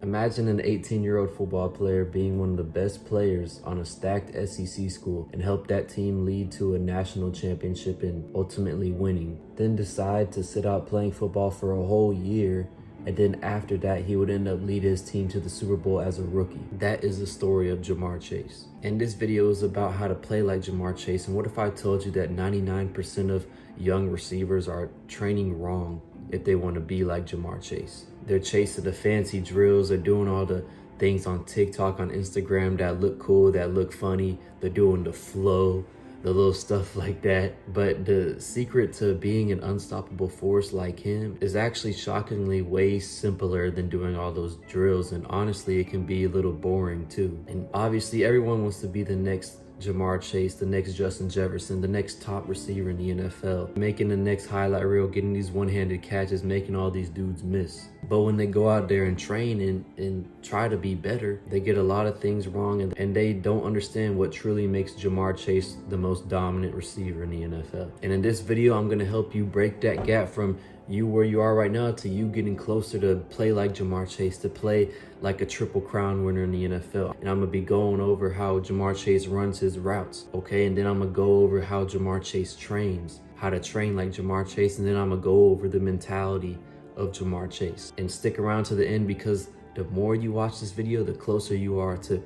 Imagine an 18-year-old football player being one of the best players on a stacked SEC school and help that team lead to a national championship and ultimately winning. Then decide to sit out playing football for a whole year, and then after that he would end up leading his team to the Super Bowl as a rookie. That is the story of Ja'Marr Chase. And this video is about how to play like Ja'Marr Chase. And what if I told you that 99% of young receivers are training wrong if they want to be like Ja'Marr Chase? They're chasing the fancy drills, they're doing all the things on TikTok, on Instagram that look cool, that look funny. They're doing the flow, the little stuff like that. But the secret to being an unstoppable force like him is actually shockingly way simpler than doing all those drills. And honestly, it can be a little boring too. And obviously everyone wants to be the next Ja'Marr Chase, the next Justin Jefferson, the next top receiver in the NFL, making the next highlight reel, getting these one-handed catches, making all these dudes miss. But when they go out there and train and try to be better, they get a lot of things wrong, and they don't understand what truly makes Ja'Marr Chase the most dominant receiver in the NFL. And in this video, I'm going to help you break that gap from you where you are right now to you getting closer to play like Ja'Marr Chase, to play like a Triple Crown winner in the NFL. And I'm gonna be going over how Ja'Marr Chase runs his routes, okay? And then I'm gonna go over how Ja'Marr Chase trains, how to train like Ja'Marr Chase, and then I'm gonna go over the mentality of Ja'Marr Chase. And stick around to the end, because the more you watch this video, the closer you are to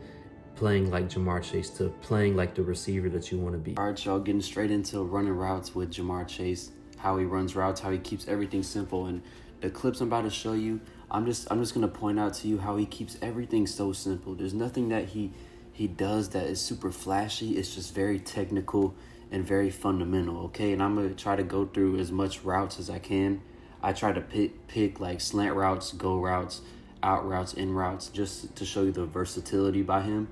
playing like Ja'Marr Chase, to playing like the receiver that you want to be. All right, y'all, getting straight into running routes with Ja'Marr Chase. How he runs routes, how he keeps everything simple. And the clips I'm about to show you, I'm just gonna point out to you how he keeps everything so simple. There's nothing that he does that is super flashy. It's just very technical and very fundamental, okay? And I'm gonna try to go through as much routes as I can. I try to pick like slant routes, go routes, out routes, in routes, just to show you the versatility by him.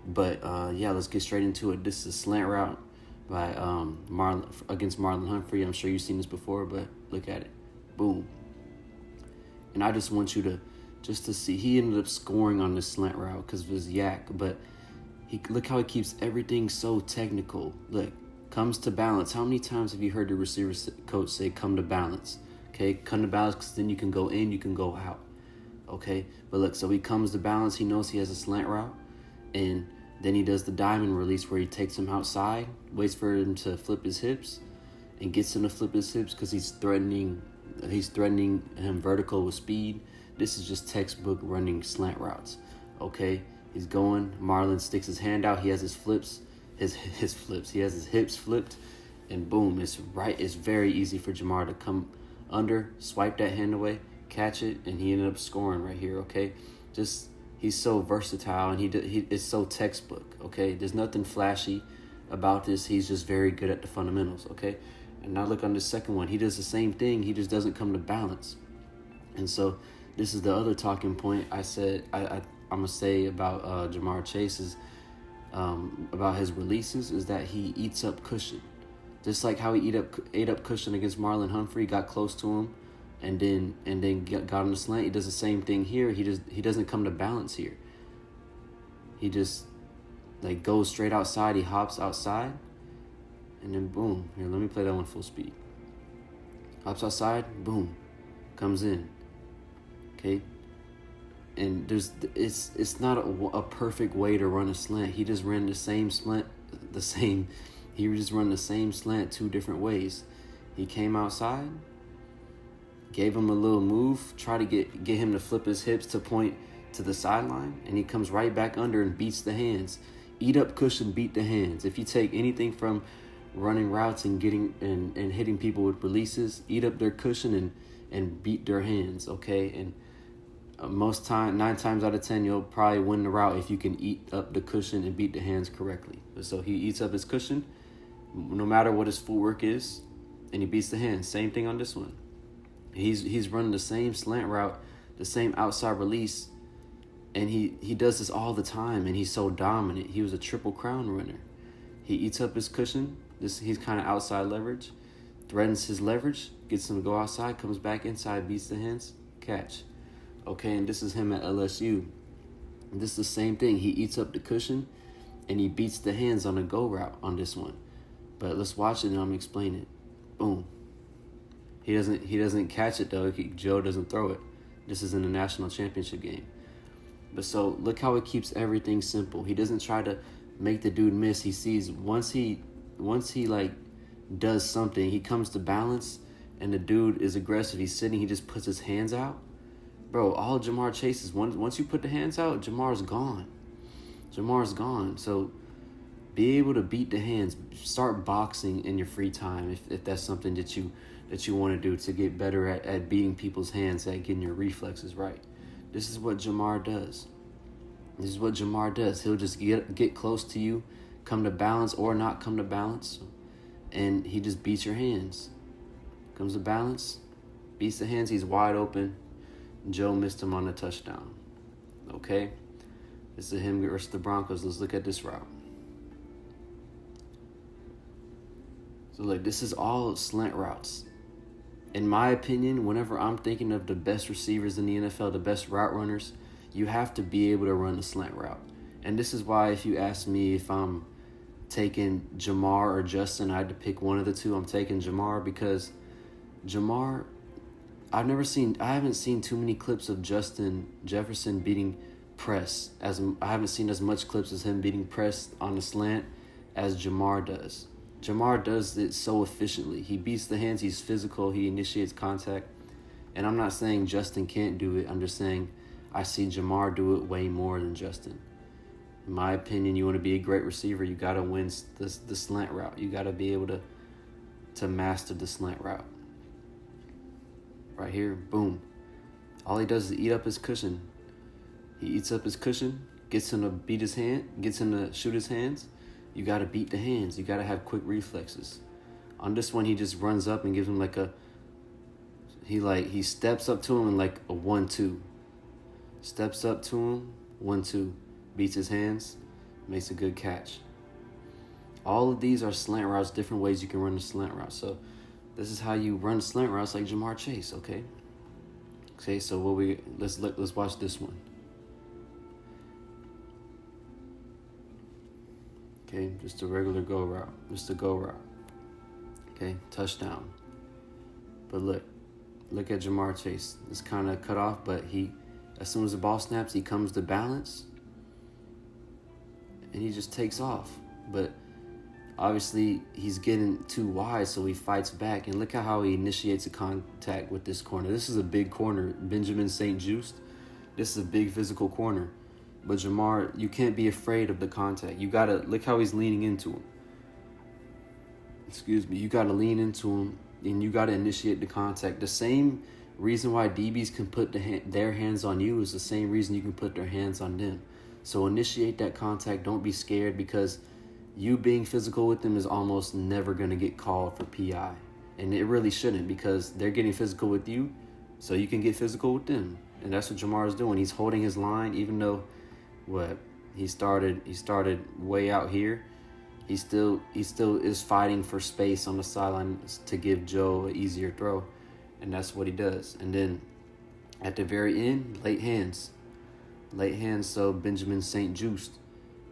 But yeah, let's get straight into it. This is a slant route by against Marlon Humphrey. I'm sure you've seen this before, but look at it. Boom. And I just want you to see, he ended up scoring on this slant route because of his yak, but look how he keeps everything so technical. Look, comes to balance. How many times have you heard the receiver coach say come to balance? Okay, come to balance, because then you can go in, you can go out. Okay, but look, so he comes to balance. He knows he has a slant route, and then he does the diamond release where he takes him outside, waits for him to flip his hips, and gets him to flip his hips because he's threatening him vertical with speed. This is just textbook running slant routes. Okay, he's going. Marlon sticks his hand out. He has his flips, he has his hips flipped, and boom, it's right. It's very easy for Ja'Marr to come under, swipe that hand away, catch it, and he ended up scoring right here. Okay, he's so versatile, and he is so textbook, okay? There's nothing flashy about this. He's just very good at the fundamentals, okay? And now look on the second one. He does the same thing. He just doesn't come to balance. And so this is the other talking point I'm going to say about Ja'Marr Chase is about his releases, is that he eats up cushion. Just like how he ate up cushion against Marlon Humphrey, got close to him, and then got him the slant. He does the same thing here. He doesn't come to balance here. He just like goes straight outside. He hops outside, and then boom. Here, let me play that one full speed. Hops outside, boom, comes in. Okay, and it's not a perfect way to run a slant. He just ran the same slant, He just run the same slant two different ways. He came outside, gave him a little move, try to get him to flip his hips to point to the sideline, and he comes right back under and beats the hands. Eat up cushion, beat the hands. If you take anything from running routes and getting and hitting people with releases, eat up their cushion and beat their hands, okay? And 9 times out of 10, you'll probably win the route if you can eat up the cushion and beat the hands correctly. So he eats up his cushion, no matter what his footwork is, and he beats the hands. Same thing on this one. He's running the same slant route, the same outside release, and he does this all the time, and he's so dominant. He was a Triple Crown winner. He eats up his cushion. He's kind of outside leverage, threatens his leverage, gets him to go outside, comes back inside, beats the hands, catch. Okay, and this is him at LSU. This is the same thing. He eats up the cushion, and he beats the hands on a go route on this one. But let's watch it, and I'm gonna explain it. Boom. He doesn't catch it though. Joe doesn't throw it. This is in the national championship game. But so look how it keeps everything simple. He doesn't try to make the dude miss. He sees once he like does something, he comes to balance and the dude is aggressive. He's sitting, he just puts his hands out. Bro, all Jamar Chase's, once you put the hands out, Jamar's gone. Jamar's gone. So be able to beat the hands. Start boxing in your free time if that's something that you want to do to get better at beating people's hands, at getting your reflexes right. This is what Jamar does. This is what Jamar does. He'll just get close to you, come to balance or not come to balance, and he just beats your hands. Comes to balance, beats the hands, he's wide open. Joe missed him on the touchdown. Okay? This is him versus the Broncos. Let's look at this route. So look, this is all slant routes. In my opinion, whenever I'm thinking of the best receivers in the NFL, the best route runners, you have to be able to run a slant route. And this is why if you ask me if I'm taking Jamar or Justin, I had to pick one of the two. I'm taking Jamar because Jamar, I haven't seen too many clips of Justin Jefferson beating press. I haven't seen as much clips as him beating press on the slant as Jamar does. Jamar does it so efficiently. He beats the hands, he's physical, he initiates contact. And I'm not saying Justin can't do it. I'm just saying I see Jamar do it way more than Justin. In my opinion, you want to be a great receiver, you got to win the slant route. You got to be able to master the slant route. Right here, boom. All he does is eat up his cushion. He eats up his cushion, gets him to beat his hand, gets him to shoot his hands. You got to beat the hands. You got to have quick reflexes. On this one, he just runs up and gives him he steps up to him in like a 1-2. Steps up to him, 1-2. Beats his hands, makes a good catch. All of these are slant routes, different ways you can run a slant route. So this is how you run slant routes like Jamar Chase, okay? Okay, so let's watch this one. Okay, just a regular go route. Just a go route. Okay, touchdown. But look at Jamar Chase. It's kind of cut off, but as soon as the ball snaps, he comes to balance, and he just takes off. But obviously, he's getting too wide, so he fights back. And look at how he initiates a contact with this corner. This is a big corner, Benjamin St-Juste. This is a big physical corner. But Jamar, you can't be afraid of the contact. You gotta look how he's leaning into him. You gotta lean into him, and you gotta initiate the contact. The same reason why DBs can put their hands on you is the same reason you can put their hands on them. So initiate that contact. Don't be scared, because you being physical with them is almost never gonna get called for PI, and it really shouldn't, because they're getting physical with you, so you can get physical with them. And that's what Jamar is doing. He's holding his line, even though he started way out here. He still is fighting for space on the sideline to give Joe an easier throw, and that's what he does. And then at the very end, late hands, so Benjamin St-Juste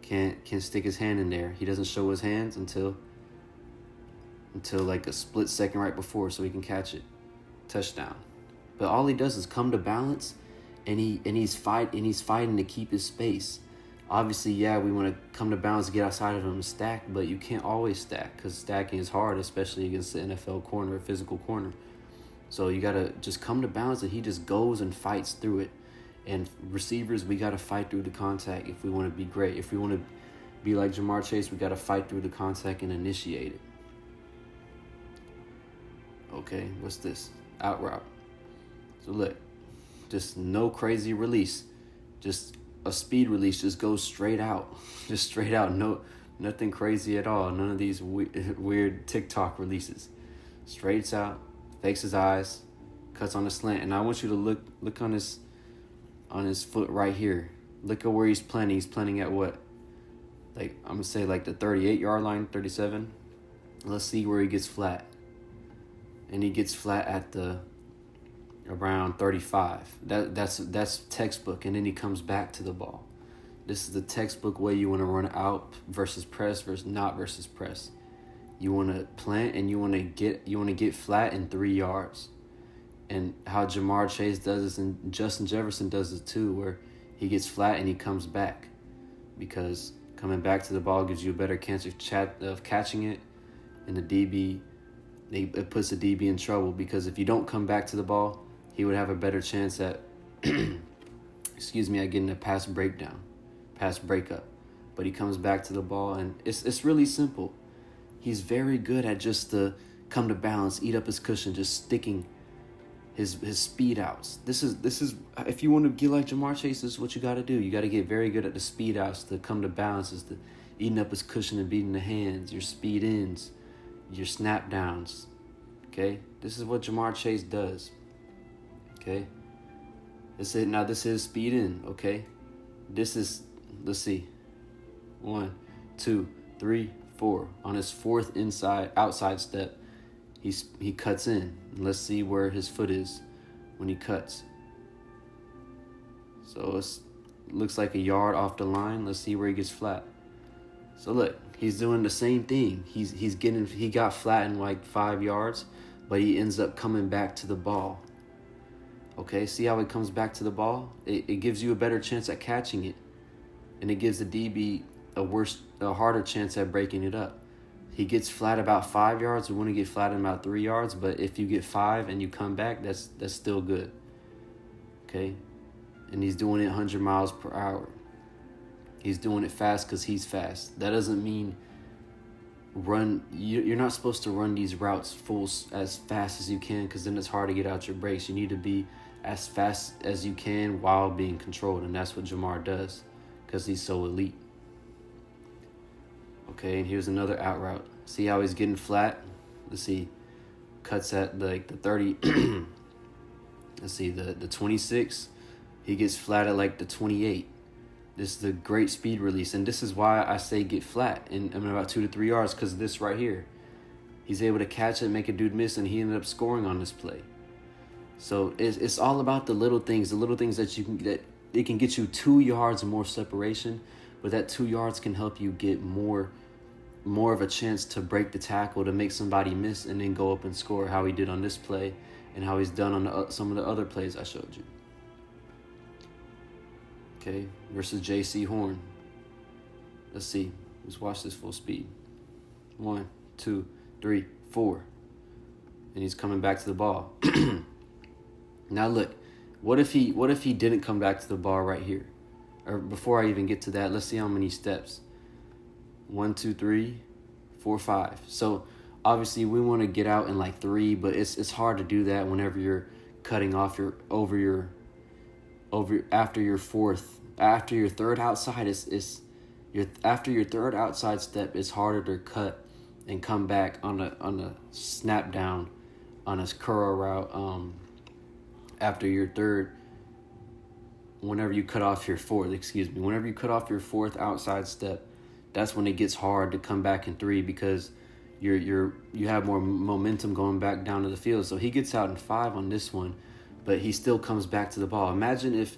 can stick his hand in there. He doesn't show his hands until like a split second right before, so he can catch it. Touchdown. But all he does is come to balance, and he's fighting to keep his space. Obviously, yeah, we want to come to balance, get outside of him and stack, but you can't always stack, because stacking is hard, especially against the NFL corner, a physical corner. So you got to just come to balance, and he just goes and fights through it. And receivers, we got to fight through the contact if we want to be great. If we want to be like Jamar Chase, we got to fight through the contact and initiate it. Okay, what's this? Out route. So look, just no crazy release. Just a speed release. Just goes straight out. Just straight out. No, nothing crazy at all. None of these weird TikTok releases. Straights out, fakes his eyes, cuts on the slant. And I want you to look on his foot right here. Look at where he's planting. He's planting at what? Like, I'm going to say like the 38-yard line, 37. Let's see where he gets flat. And he gets flat at around 35. That's textbook. And then he comes back to the ball. This is the textbook way you want to run out versus press versus not versus press. You want to plant, and you want to get flat in 3 yards. And how Jamar Chase does this, and Justin Jefferson does it too, where he gets flat and he comes back, because coming back to the ball gives you a better chance of catching it. And the DB, it puts the DB in trouble, because if you don't come back to the ball, he would have a better chance at, at getting a pass breakup. But he comes back to the ball, and it's really simple. He's very good at just the come to balance, eat up his cushion, just sticking his speed outs. This is if you want to get like Jamar Chase, this is what you got to do. You got to get very good at the speed outs, the come to balances, the eating up his cushion and beating the hands, your speed ins, your snap downs. Okay, this is what Jamar Chase does. Okay, this is speed in. Okay, this is, let's see, 1, 2, 3, 4. On his fourth outside step, he cuts in. Let's see where his foot is when he cuts. So it looks like a yard off the line. Let's see where he gets flat. So look, he's doing the same thing. He got flat in like 5 yards, but he ends up coming back to the ball. Okay, see how it comes back to the ball? It gives you a better chance at catching it, and it gives the DB a harder chance at breaking it up. He gets flat about 5 yards. We want to get flat in about 3 yards, but if you get 5 and you come back, that's still good. Okay, and he's doing it 100 miles per hour. He's doing it fast because he's fast. That doesn't mean you're not supposed to run these routes as fast as you can, because then it's hard to get out your brakes. You need to be as fast as you can while being controlled, and that's what Jamar does because he's so elite. Okay, and here's another out route. See how he's getting flat? Let's see. Cuts at like the 30. Let's see, the 26. He gets flat at like the 28. This is a great speed release, and this is why I say get flat in about 2 to 3 yards, because this right here. He's able to catch it, make a dude miss, and he ended up scoring on this play. So it's all about the little things that it can get you 2 yards more separation, but that 2 yards can help you get more of a chance to break the tackle, to make somebody miss and then go up and score, how he did on this play and how he's done on some of the other plays I showed you. Okay, versus J.C. Horn. Let's see. Let's watch this full speed. 1, 2, 3, 4. And he's coming back to the ball. Now look, what if he didn't come back to the ball right here? Or before I even get to that, let's see how many steps. 1, 2, 3, 4, 5. So obviously we want to get out in like 3, but it's hard to do that whenever you're cutting off after your third outside after your third outside step, it's harder to cut and come back on a snap down on a curl route after your third. Whenever you cut off your fourth outside step, that's when it gets hard to come back in 3, because you have more momentum going back down to the field. So he gets out in 5 on this one, but he still comes back to the ball. Imagine if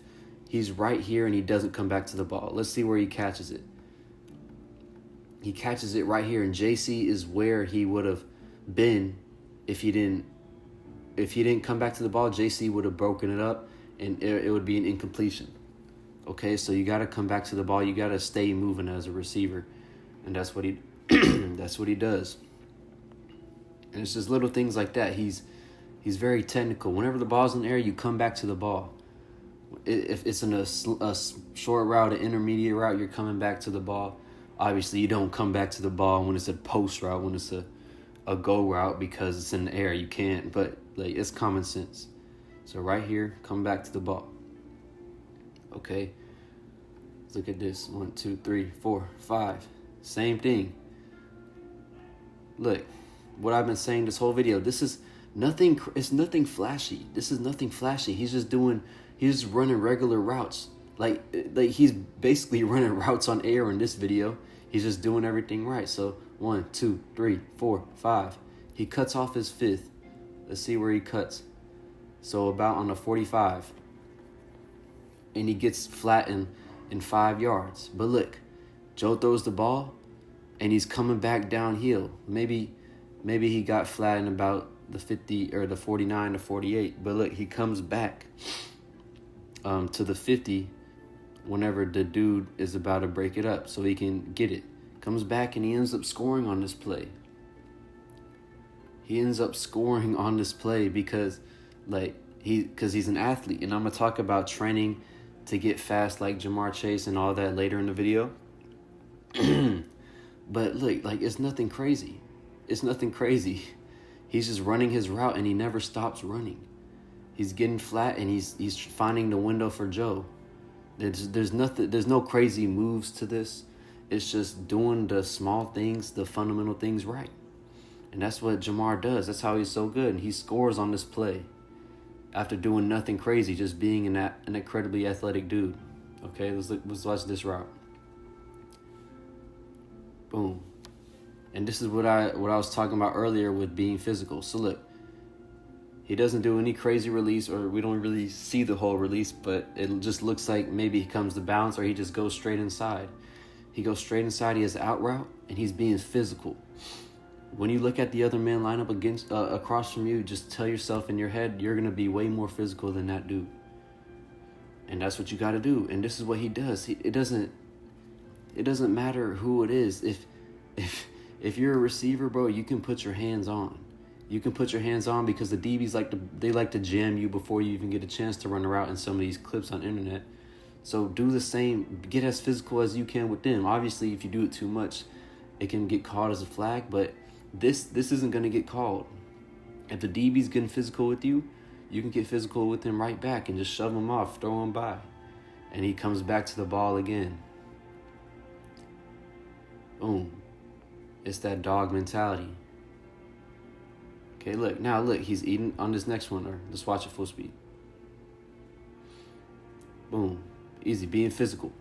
he's right here and he doesn't come back to the ball. Let's see where he catches it. He catches it right here, and JC is where he would have been if he didn't come back to the ball. JC would have broken it up, and it would be an incompletion. Okay, so you got to come back to the ball. You got to stay moving as a receiver, and that's what he that's what he does. And it's just little things like that. He's very technical. Whenever the ball's in the air, you come back to the ball. If it's in a short route, an intermediate route, you're coming back to the ball. Obviously, you don't come back to the ball when it's a post route, when it's a go route, because it's in the air. You can't, but like, it's common sense. So right here, come back to the ball. Okay, let's look at this. 1, 2, 3, 4, 5. Same thing. Look, what I've been saying this whole video. This is nothing. It's nothing flashy. This is nothing flashy. He's just running regular routes. Like he's basically running routes on air in this video. He's just doing everything right. So 1, 2, 3, 4, 5. He cuts off his 5th. Let's see where he cuts. So about on the 45. And he gets flat in 5 yards. But look, Joe throws the ball, and he's coming back downhill. Maybe he got flat in about the 50 or the 49 to 48. But look, he comes back to the 50 whenever the dude is about to break it up so he can get it. Comes back and he ends up scoring on this play. He ends up scoring on this play because he's an athlete. And I'm going to talk about training to get fast like Jamar Chase and all that later in the video. But look, like, it's nothing crazy. It's nothing crazy. He's just running his route and he never stops running. He's getting flat and he's finding the window for Joe. There's no crazy moves to this. It's just doing the small things, the fundamental things right. And that's what Jamar does. That's how he's so good. And he scores on this play after doing nothing crazy, just being an incredibly athletic dude. Okay, let's watch this route. Boom. And this is what I was talking about earlier with being physical. So look, he doesn't do any crazy release, or we don't really see the whole release, but it just looks like maybe he comes to bounce or he just goes straight inside. He goes straight inside, he has an out route, and he's being physical. When you look at the other man line up against across from you, just tell yourself in your head, you're going to be way more physical than that dude. And that's what you got to do. And this is what he does. It doesn't matter who it is. If you're a receiver, bro, you can put your hands on. You can put your hands on because the DBs like to jam you before you even get a chance to run a route in some of these clips on the internet. So do the same. Get as physical as you can with them. Obviously, if you do it too much, it can get called as a flag, but this isn't going to get called. If the DB's getting physical with you, you can get physical with him right back and just shove him off, throw him by. And he comes back to the ball again. Boom. It's that dog mentality. Okay, look, he's eating on this next one. Or let's watch it full speed. Boom. Easy, being physical.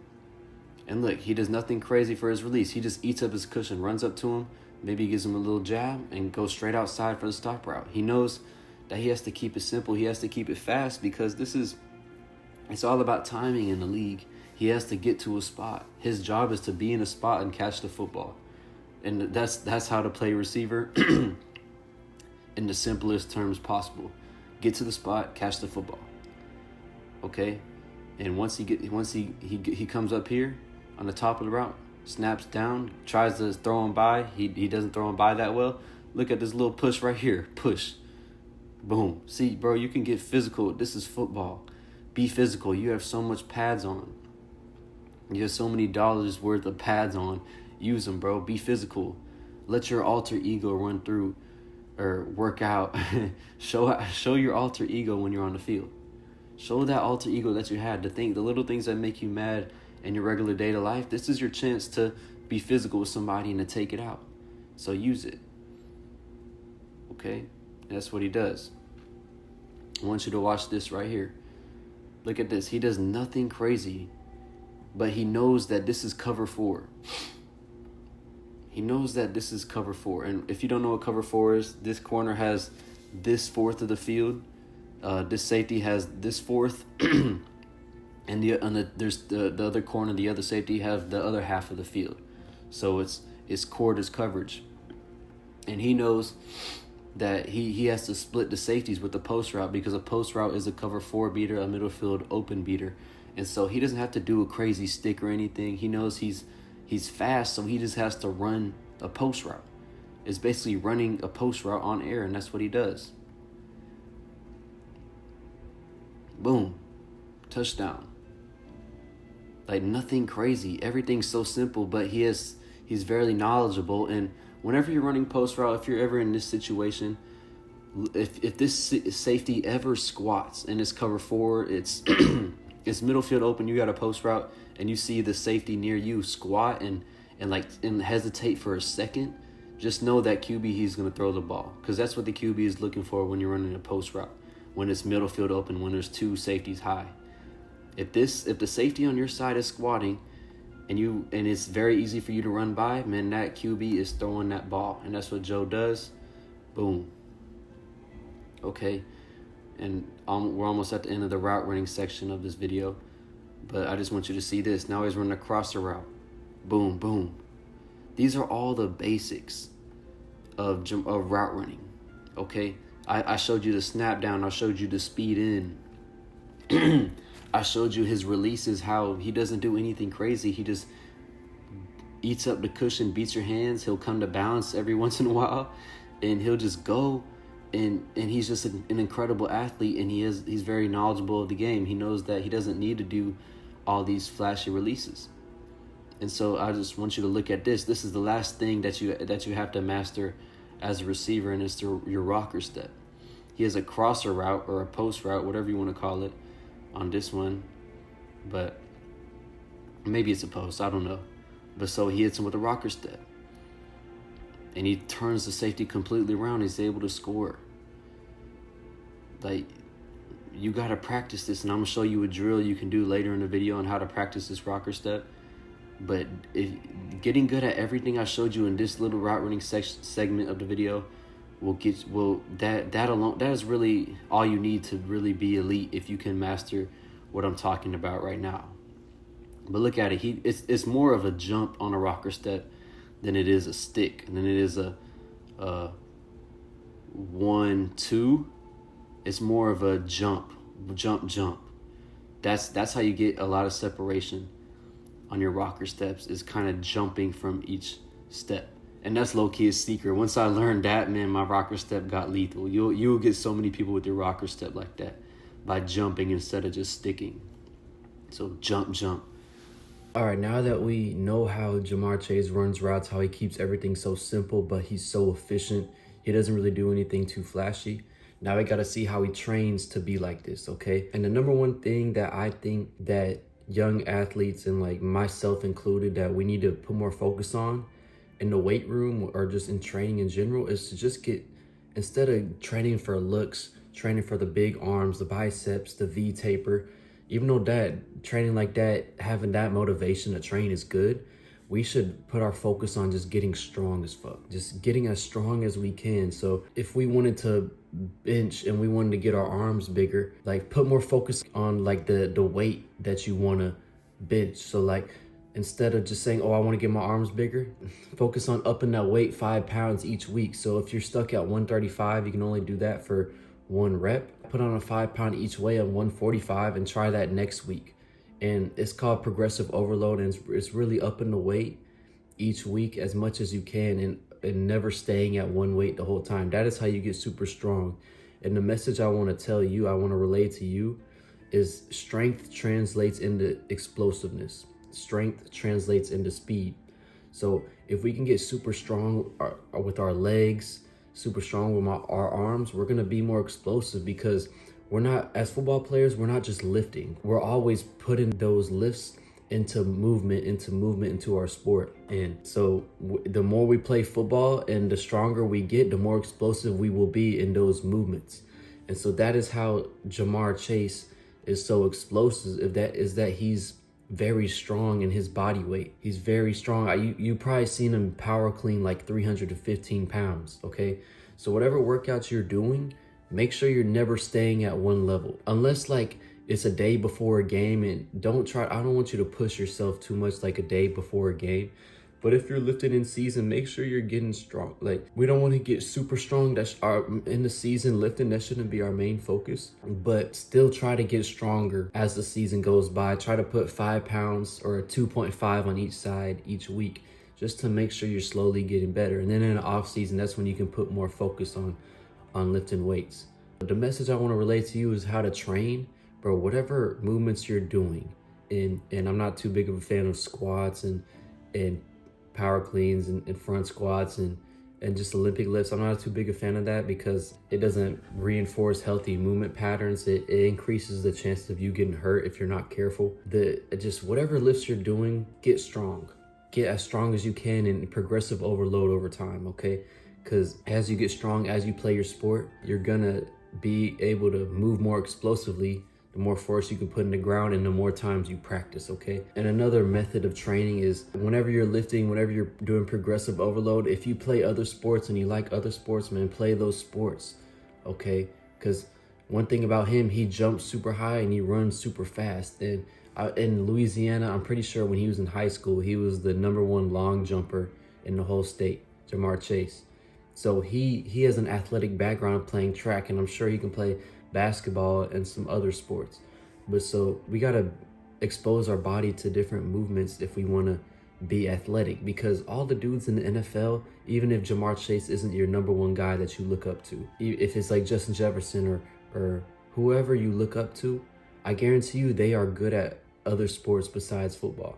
And look, he does nothing crazy for his release. He just eats up his cushion, runs up to him, maybe gives him a little jab, and goes straight outside for the stop route. He knows that he has to keep it simple. He has to keep it fast because it's all about timing in the league. He has to get to a spot. His job is to be in a spot and catch the football. And that's how to play receiver in the simplest terms possible. Get to the spot, catch the football. Okay? And once he comes up here on the top of the route, snaps down, tries to throw him by. He doesn't throw him by that well. Look at this little push right here. Push. Boom. See, bro, you can get physical. This is football. Be physical. You have so much pads on. You have so many dollars worth of pads on. Use them, bro. Be physical. Let your alter ego run through or work out. Show your alter ego when you're on the field. Show that alter ego that you had, the little things that make you mad in your regular day to life. This is your chance to be physical with somebody and to take it out. So use it. Okay? And that's what he does. I want you to watch this right here. Look at this. He does nothing crazy, but he knows that this is cover 4. He knows that this is cover 4. And if you don't know what cover 4 is, this corner has this fourth of the field. This safety has this fourth. And there's the other corner, the other safety have the other half of the field. So it's quarters coverage. And he knows that he has to split the safeties with the post route because a post route is a cover 4 beater, a middle field open beater. And so he doesn't have to do a crazy stick or anything. He knows he's fast, so he just has to run a post route. It's basically running a post route on air, and that's what he does. Boom. Touchdown. Like, nothing crazy. Everything's so simple, but he's very knowledgeable. And whenever you're running post route, if you're ever in this situation, if this safety ever squats and it's cover 4, it's it's middle field open, you got a post route, and you see the safety near you squat and hesitate for a second, just know that QB, he's going to throw the ball, because that's what the QB is looking for when you're running a post route, when it's middle field open, when there's 2 safeties high. If the safety on your side is squatting and it's very easy for you to run by, man, that QB is throwing that ball, and that's what Joe does. Boom. Okay, and we're almost at the end of the route running section of this video, but I just want you to see this. Now he's running across the route. Boom, boom. These are all the basics of route running. Okay, I showed you the snap down. I showed you the speed in. I showed you his releases, how he doesn't do anything crazy. He just eats up the cushion, beats your hands. He'll come to balance every once in a while, and he'll just go. And he's just an incredible athlete, and he's very knowledgeable of the game. He knows that he doesn't need to do all these flashy releases. And so I just want you to look at this. This is the last thing that you have to master as a receiver, and it's your rocker step. He has a crosser route or a post route, whatever you want to call it, on this one. But maybe it's a post, I don't know. But so he hits him with a rocker step. And he turns the safety completely around. He's able to score. Like, you got to practice this. And I'm going to show you a drill you can do later in the video on how to practice this rocker step. But getting good at everything I showed you in this little route running segment of the video that is really all you need to really be elite, if you can master what I'm talking about right now. But look at it. It's more of a jump on a rocker step than it is a stick, and then it is a 1-2. It's more of a jump. That's how you get a lot of separation on your rocker steps, is kind of jumping from each step. And that's low-key a secret. Once I learned that, man, my rocker step got lethal. You'll get so many people with your rocker step like that by jumping instead of just sticking. So jump. All right, now that we know how Ja'Marr Chase runs routes, how he keeps everything so simple, but he's so efficient, he doesn't really do anything too flashy. Now we got to see how he trains to be like this, okay? And the number one thing that I think that young athletes, and like myself included, that we need to put more focus on in the weight room or just in training in general, is to just instead of training for looks, training for the big arms, the biceps, the V taper, even though that training like that, having that motivation to train is good, we should put our focus on just getting strong as fuck, just getting as strong as we can. So if we wanted to bench and we wanted to get our arms bigger, like put more focus on like the weight that you want to bench. So like, instead of just saying, oh, I want to get my arms bigger, focus on upping that weight 5 pounds each week. So if you're stuck at 135, you can only do that for 1 rep. Put on a 5 pound each way on 145 and try that next week. And it's called progressive overload, and it's really upping the weight each week as much as you can, and never staying at one weight the whole time. That is how you get super strong. And the message I want to tell you, I want to relay to you, is strength translates into explosiveness. Strength translates into speed. So if we can get super strong with our legs, super strong with our arms, we're going to be more explosive, because we're not, as football players, we're not just lifting. We're always putting those lifts into movement into our sport. And so the more we play football and the stronger we get, the more explosive we will be in those movements. And so that is how Ja'Marr Chase is so explosive, that he's very strong in his body weight. He's very strong. You probably seen him power clean like 315 pounds, okay? So whatever workouts you're doing, make sure you're never staying at one level. Unless like it's a day before a game, and I don't want you to push yourself too much like a day before a game. But if you're lifting in season, make sure you're getting strong. Like, we don't want to get super strong. That's in the season lifting. That shouldn't be our main focus. But still try to get stronger as the season goes by. Try to put 5 pounds or 2.5 on each side each week, just to make sure you're slowly getting better. And then in the off season, that's when you can put more focus on lifting weights. But the message I want to relate to you is how to train, bro. Whatever movements you're doing, and I'm not too big of a fan of squats and power cleans and front squats and just Olympic lifts. I'm not too big a fan of that, because it doesn't reinforce healthy movement patterns. It increases the chance of you getting hurt if you're not careful. Just whatever lifts you're doing, get strong. Get as strong as you can, and progressive overload over time, okay? Because as you get strong, as you play your sport, you're gonna be able to move more explosively, the more force you can put in the ground and the more times you practice, okay? And another method of training is whenever you're lifting, whenever you're doing progressive overload, if you play other sports and you like other sports, man, play those sports, okay? Because one thing about him, he jumps super high and he runs super fast. And in Louisiana, I'm pretty sure when he was in high school, he was the #1 long jumper in the whole state, Ja'Marr Chase. So he has an athletic background playing track, and I'm sure he can play basketball and some other sports. But so we gotta expose our body to different movements if we wanna be athletic, because all the dudes in the NFL, even if Jamar Chase isn't your number one guy that you look up to, if it's like Justin Jefferson or whoever you look up to, I guarantee you they are good at other sports besides football.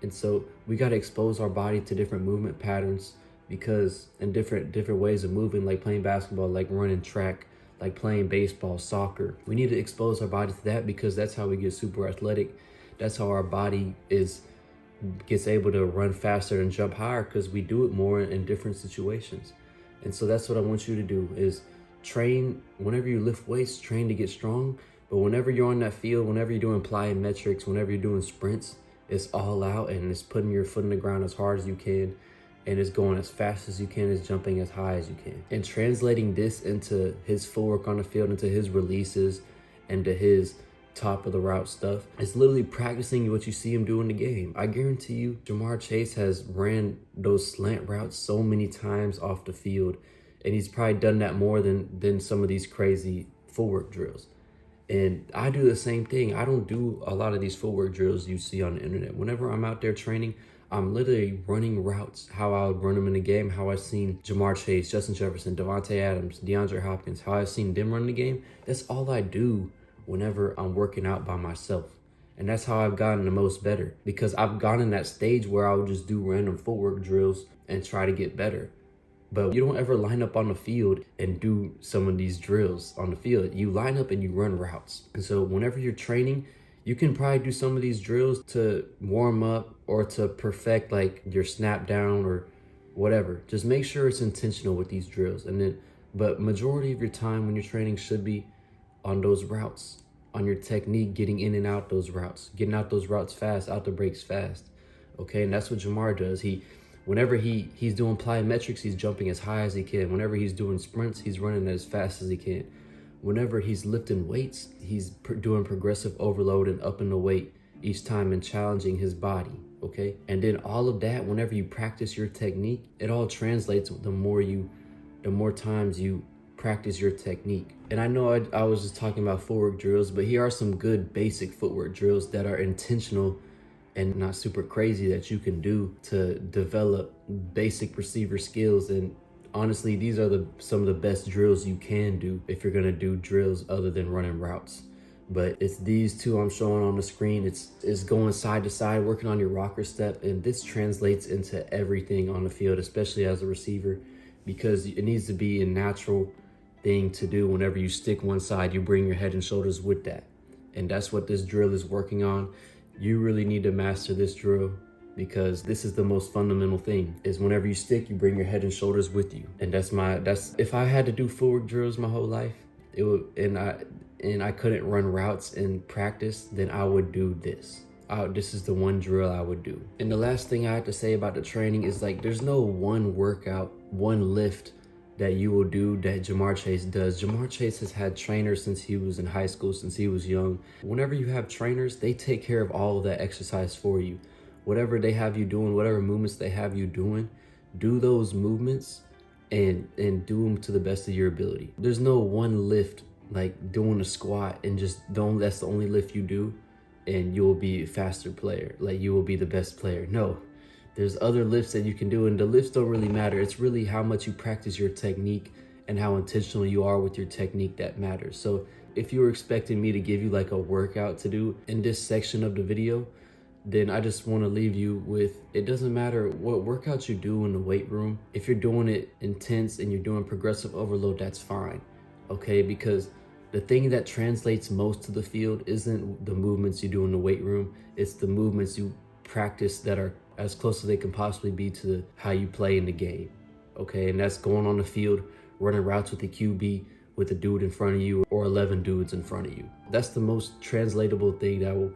And so we got to expose our body to different movement patterns, because and different ways of moving, like playing basketball, like running track, like playing baseball, soccer. We need to expose our body to that, because that's how we get super athletic. That's how our body gets able to run faster and jump higher, because we do it more in different situations. And so that's what I want you to do, is train. Whenever you lift weights, train to get strong. But whenever you're on that field, whenever you're doing plyometrics, whenever you're doing sprints, it's all out, and it's putting your foot in the ground as hard as you can, and it's going as fast as you can, it's jumping as high as you can. And translating this into his footwork on the field, into his releases, and to his top of the route stuff, it's literally practicing what you see him do in the game. I guarantee you, Jamar Chase has ran those slant routes so many times off the field, and he's probably done that more than some of these crazy footwork drills. And I do the same thing. I don't do a lot of these footwork drills you see on the internet. Whenever I'm out there training, I'm literally running routes, how I would run them in the game, how I've seen Jamar Chase, Justin Jefferson, Devontae Adams, DeAndre Hopkins, how I've seen them run the game. That's all I do whenever I'm working out by myself. And that's how I've gotten the most better, because I've gotten that stage where I would just do random footwork drills and try to get better. But you don't ever line up on the field and do some of these drills on the field. You line up and you run routes. And so whenever you're training, you can probably do some of these drills to warm up or to perfect like your snap down or whatever. Just make sure it's intentional with these drills. But majority of your time when you're training should be on those routes, on your technique, getting in and out those routes, getting out those routes fast, out the breaks fast. Okay, and that's what Jamar does. Whenever he's doing plyometrics, he's jumping as high as he can. Whenever he's doing sprints, he's running as fast as he can. Whenever he's lifting weights, he's doing progressive overload and upping the weight each time and challenging his body, okay? And then all of that, whenever you practice your technique, it all translates the more times you practice your technique. And I know I was just talking about footwork drills, but here are some good basic footwork drills that are intentional and not super crazy that you can do to develop basic receiver skills. And honestly, these are some of the best drills you can do if you're gonna do drills other than running routes. But it's these two I'm showing on the screen. It's going side to side, working on your rocker step, and this translates into everything on the field, especially as a receiver, because it needs to be a natural thing to do. Whenever you stick one side, you bring your head and shoulders with that. And that's what this drill is working on. You really need to master this drill, because this is the most fundamental thing, is whenever you stick, you bring your head and shoulders with you. And that's if I had to do footwork drills my whole life, it would, and I couldn't run routes in practice, then I would do this. This is the one drill I would do. And the last thing I have to say about the training is, like, there's no one workout, one lift that you will do that Jamar Chase does. Jamar Chase has had trainers since he was in high school, since he was young. Whenever you have trainers, they take care of all of that exercise for you. Whatever they have you doing, whatever movements they have you doing, do those movements and do them to the best of your ability. There's no one lift, like doing a squat and that's the only lift you do and you'll be a faster player, like you will be the best player. No. There's other lifts that you can do, and the lifts don't really matter. It's really how much you practice your technique and how intentional you are with your technique that matters. So if you were expecting me to give you like a workout to do in this section of the video, then I just want to leave you with, it doesn't matter what workouts you do in the weight room. If you're doing it intense and you're doing progressive overload, that's fine, okay? Because the thing that translates most to the field isn't the movements you do in the weight room. It's the movements you practice that are as close as they can possibly be to how you play in the game, okay? And that's going on the field, running routes with the QB, with a dude in front of you, or 11 dudes in front of you. That's the most translatable thing that will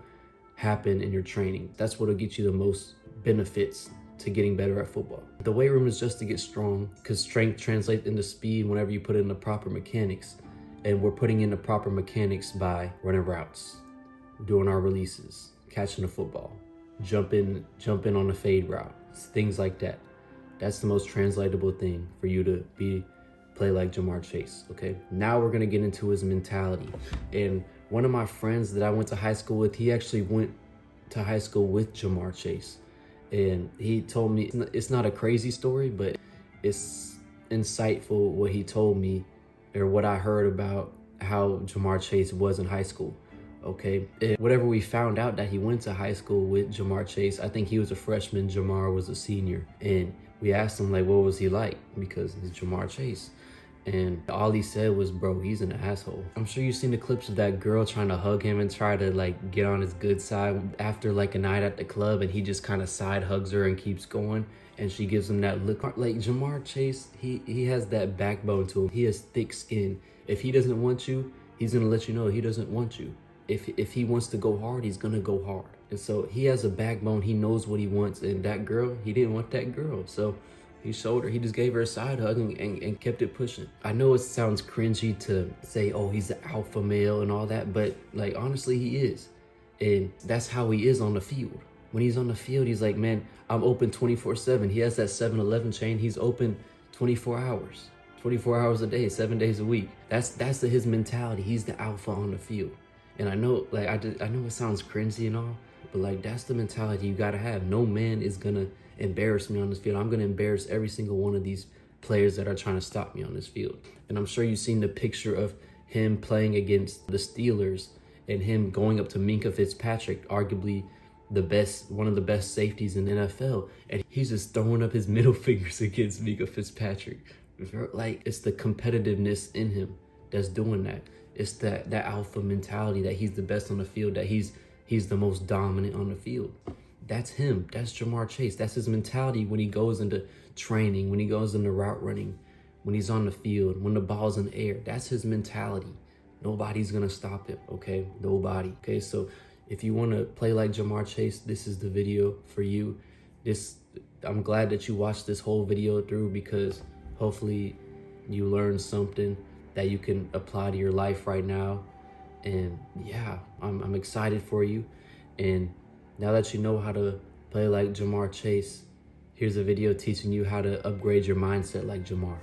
happen in your training. That's what'll get you the most benefits to getting better at football. The weight room is just to get strong, because strength translates into speed whenever you put in the proper mechanics. And we're putting in the proper mechanics by running routes, doing our releases, catching the football, jumping on the fade route, things like that. That's the most translatable thing for you to play like Jamar Chase, okay? Now we're gonna get into his mentality. And One of my friends that I went to high school with, he actually went to high school with Jamar Chase. And he told me, it's not a crazy story, but it's insightful what he told me, or what I heard about how Jamar Chase was in high school. Okay, and whatever we found out that he went to high school with Jamar Chase, I think he was a freshman, Jamar was a senior. And we asked him, like, what was he like? Because he's Jamar Chase. And all he said was, bro, he's an asshole. I'm sure you've seen the clips of that girl trying to hug him and try to like get on his good side after like a night at the club, and he just kind of side hugs her and keeps going. And she gives him that look. Like Jamar Chase, he has that backbone to him. He has thick skin. If he doesn't want you, he's gonna let you know he doesn't want you. If he wants to go hard, he's gonna go hard. And so he has a backbone. He knows what he wants. And that girl, he didn't want that girl. So he showed her, he just gave her a side hug and kept it pushing. I know it sounds cringy to say, oh, he's the alpha male and all that, but like, honestly, he is. And that's how he is on the field. When he's on the field, he's like, man, I'm open 24/7. He has that 7-Eleven chain. He's open 24 hours, 24 hours a day, 7 days a week. That's his mentality. He's the alpha on the field. And I know, like, I know it sounds cringy and all, but like, that's the mentality you gotta have. No man is gonna embarrass me on this field. I'm gonna embarrass every single one of these players that are trying to stop me on this field. And I'm sure you've seen the picture of him playing against the Steelers and him going up to Minkah Fitzpatrick, arguably one of the best safeties in the NFL, and he's just throwing up his middle fingers against Minkah Fitzpatrick. Like, it's the competitiveness in him that's doing that. It's that alpha mentality that he's the best on the field, that he's the most dominant on the field. That's him. That's Jamar Chase. That's his mentality when he goes into training, when he goes into route running, when he's on the field, when the ball's in the air. That's his mentality. Nobody's going to stop him, okay? Nobody, okay? So if you want to play like Jamar Chase, this is the video for you. I'm glad that you watched this whole video through, because hopefully you learned something that you can apply to your life right now. And yeah, I'm excited for you. And now that you know how to play like Jamar Chase, here's a video teaching you how to upgrade your mindset like Jamar.